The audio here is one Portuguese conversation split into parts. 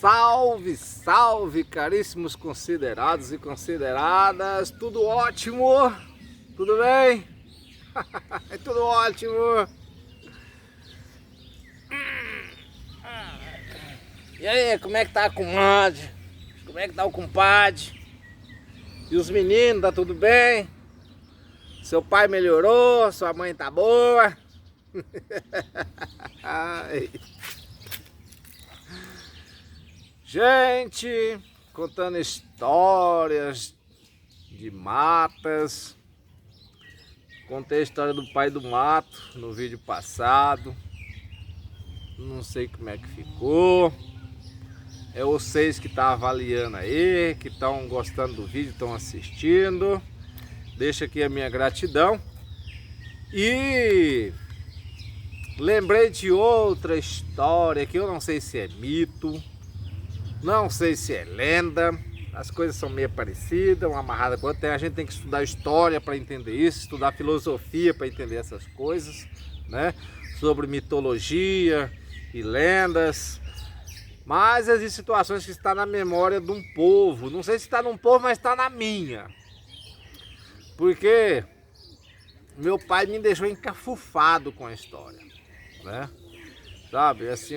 Salve, salve, caríssimos considerados e consideradas, tudo ótimo? Tudo bem? É tudo ótimo. E aí, como é que tá a comadre? Como é que tá o compadre? E os meninos, tá tudo bem? Seu pai melhorou? Sua mãe tá boa? Ai. Gente, contando histórias de matas. Contei a história do pai do mato no vídeo passado. Não sei como é que ficou. É vocês que estão avaliando aí, que estão gostando do vídeo, estão assistindo. Deixa aqui a minha gratidão. E lembrei de outra história que eu não sei se é mito, não sei se é lenda. As coisas são meio parecidas, uma amarrada com a outra. A gente tem que estudar história para entender isso, estudar filosofia para entender essas coisas, né? Sobre mitologia e lendas. Mas existem situações que estão na memória de um povo. Não sei se está num povo, mas está na minha. Porque meu pai me deixou encafufado com a história, né? Sabe, assim,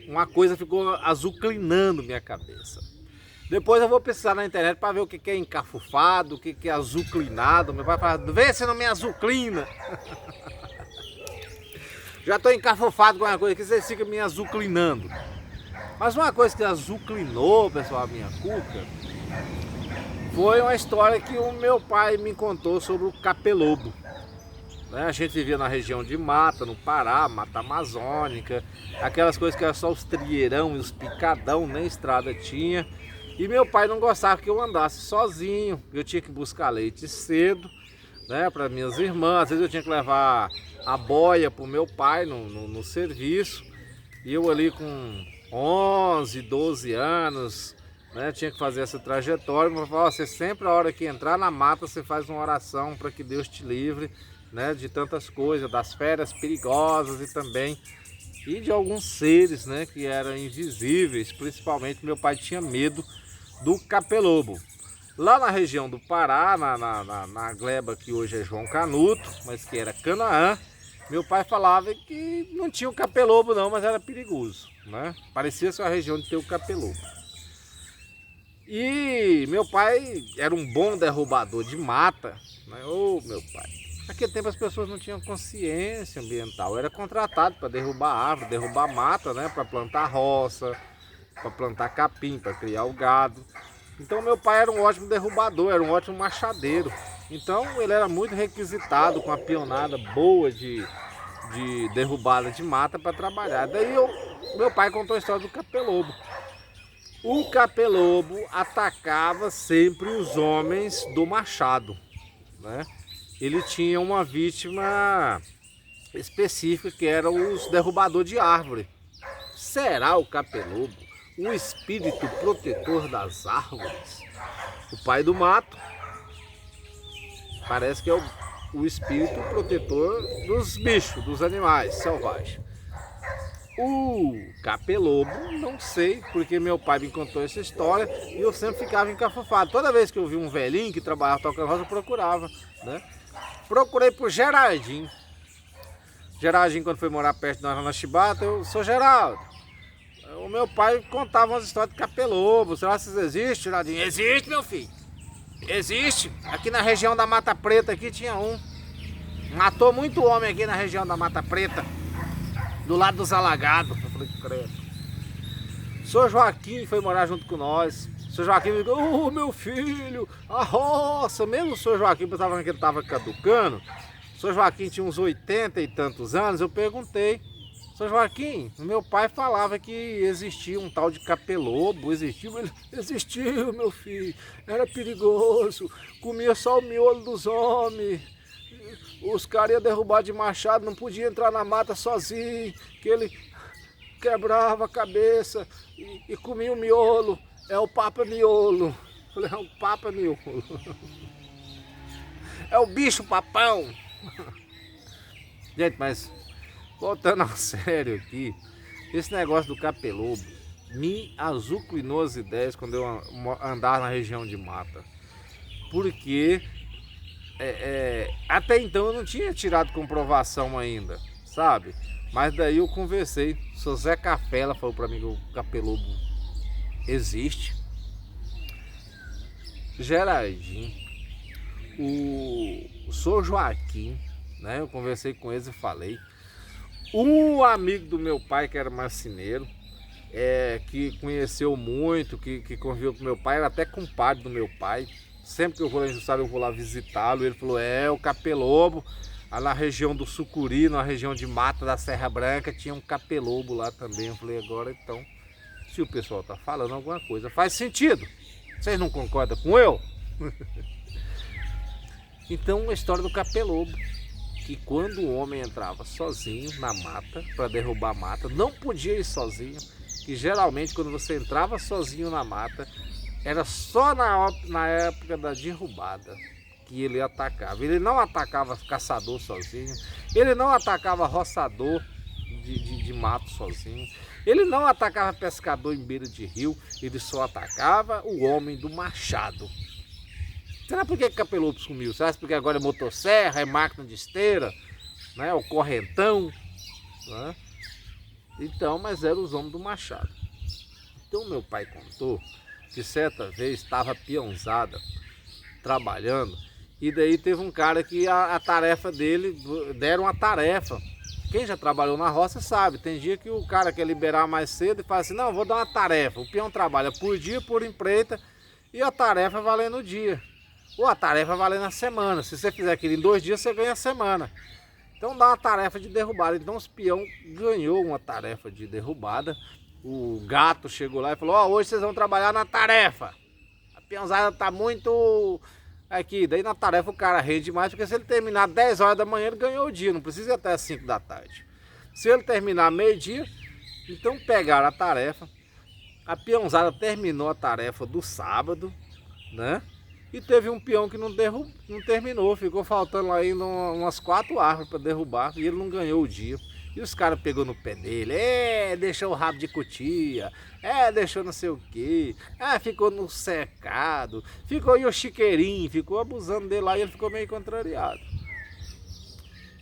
uma coisa ficou azucrinando minha cabeça. Depois eu vou pesquisar na internet para ver o que é encafufado, o que é azucrinado. Meu pai fala, vê se não me azucrina. Já estou encafufado com uma coisa que vocês ficam me azucrinando. Mas uma coisa que azucrinou, pessoal, a minha cuca, foi uma história que o meu pai me contou sobre o capelobo. A gente vivia na região de mata, no Pará, mata amazônica, aquelas coisas que era só os trieirão e os picadão, nem estrada tinha. E meu pai não gostava que eu andasse sozinho, eu tinha que buscar leite cedo, né, para minhas irmãs. Às vezes eu tinha que levar a boia para o meu pai no serviço, e eu ali com 11, 12 anos, né, tinha que fazer essa trajetória. Meu pai falou, você sempre, a hora que entrar na mata, você faz uma oração para que Deus te livre, né, de tantas coisas, das feras perigosas e também de alguns seres, né, que eram invisíveis. Principalmente meu pai tinha medo do capelobo. Lá na região do Pará, na gleba que hoje é João Canuto, mas que era Canaã, meu pai falava que não tinha o capelobo não, mas era perigoso, né? Parecia ser uma região de ter o capelobo. E meu pai era um bom derrubador de mata, né? Ô, meu pai. Naquele tempo as pessoas não tinham consciência ambiental. Eu era contratado para derrubar árvore, derrubar mata, né? Para plantar roça, para plantar capim, para criar o gado. Então meu pai era um ótimo derrubador, era um ótimo machadeiro. Então ele era muito requisitado, com a pionada boa de derrubada de mata para trabalhar. Daí meu pai contou a história do capelobo. O capelobo atacava sempre os homens do machado, né? Ele tinha uma vítima específica que era os derrubadores de árvore. Será o capelobo o espírito protetor das árvores? O pai do mato parece que é o espírito protetor dos bichos, dos animais selvagens. O capelobo, não sei, porque meu pai me contou essa história e eu sempre ficava encafufado. Toda vez que eu vi um velhinho que trabalhava tocando rosa, eu procurava, né? Procurei por Geraldinho. Geraldinho, quando foi morar perto de nós na Chibata, eu sou Geraldo. O meu pai contava umas histórias de capelobo. Será que existe, Geraldinho? Existe, meu filho. Existe. Aqui na região da Mata Preta aqui tinha um. Matou muito homem aqui na região da Mata Preta, do lado dos alagados. Eu falei, credo. Sr. Joaquim foi morar junto com nós. Sr. Joaquim me ligou, meu filho, a roça. Mesmo o Sr. Joaquim pensava que ele estava caducando. O Sr. Joaquim tinha uns 80 e tantos anos. Eu perguntei, Sr. Joaquim, meu pai falava que existia um tal de capelobo. Existiu? Ele, existiu, meu filho. Era perigoso. Comia só o miolo dos homens. Os caras iam derrubar de machado, não podia entrar na mata sozinho, que ele quebrava a cabeça e comia o miolo. É o Papa Miolo. Falei, é o Papa Miolo. É o bicho papão. Gente, mas voltando ao sério aqui, esse negócio do capelobo me azucrinou as ideias quando eu andar na região de mata. Porque até então eu não tinha tirado comprovação ainda, sabe? Mas daí eu conversei. O seu Zé Capela falou para mim que o capelobo existe. Gerardinho, o Sr. Joaquim, né? Eu conversei com eles e falei. Um amigo do meu pai, que era marceneiro, que conheceu muito, que conviveu com meu pai, era até compadre do meu pai. Sempre que eu vou lá em Jussara, eu vou lá visitá-lo. Ele falou, o capelobo, lá na região do Sucuri, na região de mata da Serra Branca, tinha um capelobo lá também. Eu falei, agora então, se o pessoal tá falando alguma coisa, faz sentido. Vocês não concordam com eu? Então, a história do capelobo, que quando o homem entrava sozinho na mata, para derrubar a mata, não podia ir sozinho, que geralmente quando você entrava sozinho na mata, era só na época da derrubada que ele atacava. Ele não atacava caçador sozinho, ele não atacava roçador de mato sozinho, ele não atacava pescador em beira de rio, ele só atacava o homem do machado. Será por que o capelobo sumiu? Será porque agora é motosserra, é máquina de esteira, né? O correntão, né? Então, mas eram os homens do machado. Então meu pai contou que certa vez estava peãozada trabalhando e daí teve um cara que a tarefa dele, deram uma tarefa. Quem já trabalhou na roça sabe, tem dia que o cara quer liberar mais cedo e fala assim, não, vou dar uma tarefa. O peão trabalha por dia, por empreita e a tarefa vale no dia. Ou a tarefa vale na semana. Se você fizer aquilo em 2 dias, você ganha a semana. Então dá uma tarefa de derrubada. Então os peão ganhou uma tarefa de derrubada. O gato chegou lá e falou, hoje vocês vão trabalhar na tarefa. A peãozada tá muito aqui. Daí na tarefa o cara rende mais, porque se ele terminar 10 horas da manhã, ele ganhou o dia. Não precisa ir até as 5 da tarde. Se ele terminar meio-dia, então pegaram a tarefa. A peãozada terminou a tarefa do sábado, né? E teve um peão que não terminou, ficou faltando lá ainda umas 4 árvores para derrubar e ele não ganhou o dia. E os caras pegou no pé dele, deixou o rabo de cutia, deixou não sei o que, ficou no cercado, ficou o chiqueirinho, ficou abusando dele lá e ele ficou meio contrariado.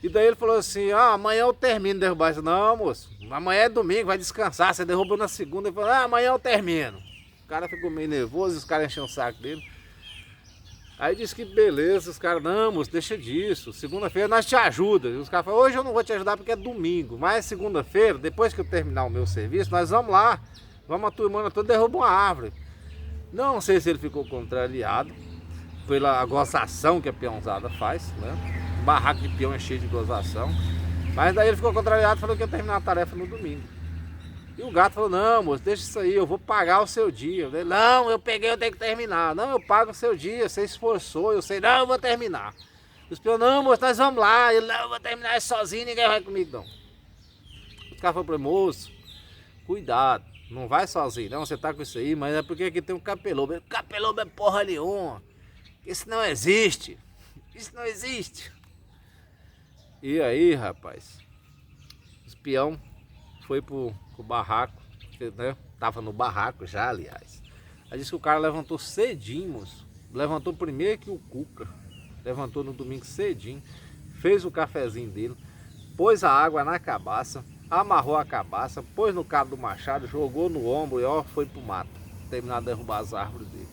E daí ele falou assim, amanhã eu termino de derrubar isso. Não, moço, amanhã é domingo, vai descansar, você derrubou na segunda. Ele falou, amanhã eu termino. O cara ficou meio nervoso, os caras encheram o saco dele. Aí disse que beleza, os caras, não, moço, deixa disso, segunda-feira nós te ajudamos. E os caras falaram, hoje eu não vou te ajudar porque é domingo, mas segunda-feira, depois que eu terminar o meu serviço, nós vamos lá, vamos a turmana toda, derruba uma árvore. Não sei se ele ficou contrariado pela gozação que a peãozada faz, né? O barraco de peão é cheio de gozação, mas daí ele ficou contrariado e falou que ia terminar a tarefa no domingo. E o gato falou, não, moço, deixa isso aí, eu vou pagar o seu dia. Eu falei, não, eu peguei, eu tenho que terminar. Não, eu pago o seu dia, você esforçou, eu sei, não, eu vou terminar. Os peões, não, moço, nós vamos lá. Ele, não, eu vou terminar isso sozinho, ninguém vai comigo, não. Os caras falaram para ele, moço, cuidado, não vai sozinho, não, você tá com isso aí, mas é porque aqui tem um capelobo. Capelobo é porra nenhuma, isso não existe, isso não existe. E aí, rapaz, os peão foi pro barraco, né? Tava no barraco já, aliás. Aí disse que o cara levantou cedinho, moço. Levantou primeiro que o Cuca. Levantou no domingo cedinho, fez o cafezinho dele, pôs a água na cabaça, amarrou a cabaça, pôs no cabo do machado, jogou no ombro e foi pro mato. Terminar de derrubar as árvores dele.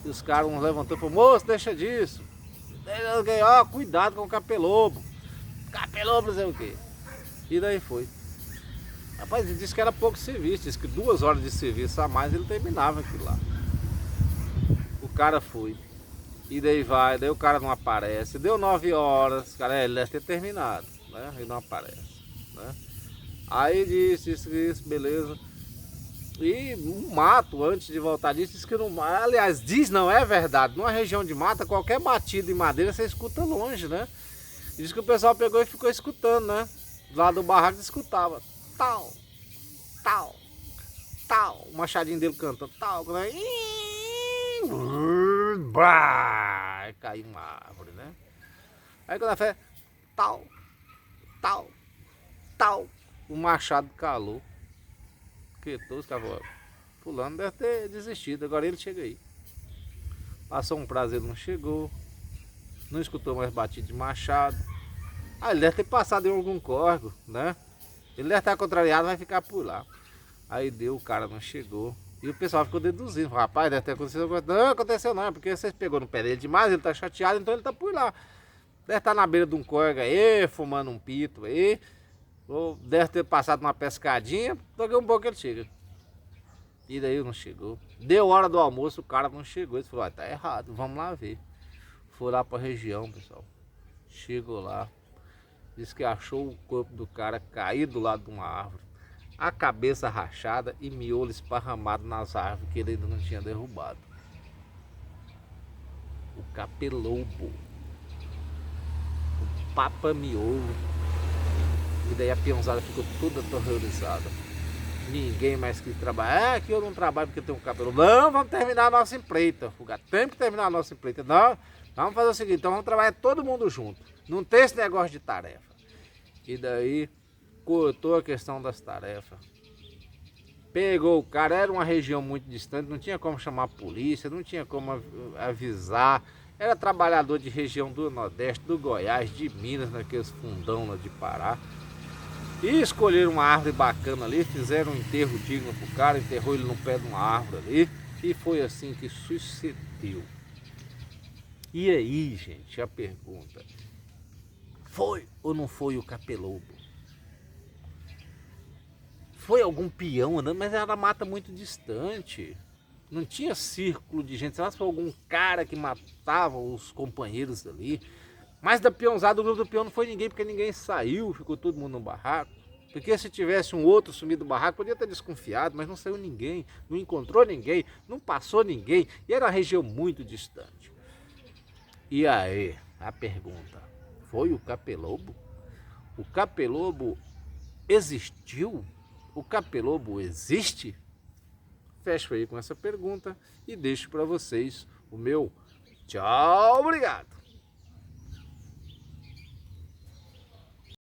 E os caras, uns levantou e falaram, moço, deixa disso. Cuidado com o capelobo. Capelobo não sei o quê. E daí foi. Rapaz, ele disse que era pouco serviço, disse que 2 horas de serviço a mais ele terminava aquilo lá. O cara foi. E daí o cara não aparece. Deu 9 horas, cara, ele deve ter terminado, né? Ele não aparece, né? Aí disse isso, beleza. E um mato, antes de voltar disse que não. Aliás, não é verdade. Numa região de mata, qualquer batido em madeira você escuta longe, né? Diz que o pessoal pegou e ficou escutando, né? Lá do barraco escutava. Tal, tal, tal. O machadinho dele cantando tal. Aí caiu uma árvore, né? Aí quando a fé, tal, tal, tal. O machado calou. Que todos os caras falaram, fulano deve ter desistido, agora ele chega aí. Passou um prazo, ele não chegou, não escutou mais batido de machado. Ah, ele deve ter passado em algum córrego, né? Ele deve estar contrariado, vai ficar por lá. Aí deu, o cara não chegou. E o pessoal ficou deduzindo, rapaz, deve ter acontecido alguma coisa. Não, aconteceu não, porque vocês pegou no pé dele demais, ele tá chateado, então ele tá por lá. Deve estar na beira de um córrego aí, fumando um pito aí. Ou deve ter passado uma pescadinha, daqui um pouco ele chega. E daí não chegou. Deu hora do almoço, o cara não chegou. Ele falou, tá errado, vamos lá ver. Foi lá pra região, pessoal. Chegou lá. Disse que achou o corpo do cara caído do lado de uma árvore. A cabeça rachada e miolo esparramado nas árvores que ele ainda não tinha derrubado. O capelobo. O papa-miolo. E daí a peãozada ficou toda aterrorizada. Ninguém mais quis trabalhar. Que eu não trabalho porque tem um capelobo. Não, vamos terminar a nossa empreita. Tem que terminar a nossa empreita. Não, vamos fazer o seguinte, então vamos trabalhar todo mundo junto. Não tem esse negócio de tarefa. E daí cortou a questão das tarefas. Pegou o cara, era uma região muito distante, não tinha como chamar a polícia, não tinha como avisar. Era trabalhador de região do Nordeste, do Goiás, de Minas, naqueles fundão lá de Pará. E escolheram uma árvore bacana ali, fizeram um enterro digno pro cara, enterrou ele no pé de uma árvore ali. E foi assim que sucedeu. E aí, gente, a pergunta: foi ou não foi o capelobo? Foi algum peão andando, mas era mata muito distante. Não tinha círculo de gente. Sei lá se foi algum cara que matava os companheiros ali. Mas da peãozada, do grupo do peão não foi ninguém, porque ninguém saiu, ficou todo mundo no barraco. Porque se tivesse um outro sumido do barraco, podia ter desconfiado, mas não saiu ninguém, não encontrou ninguém, não passou ninguém. E era uma região muito distante. E aí, a pergunta: foi o capelobo? O capelobo existiu? O capelobo existe? Fecho aí com essa pergunta e deixo para vocês o meu tchau, obrigado!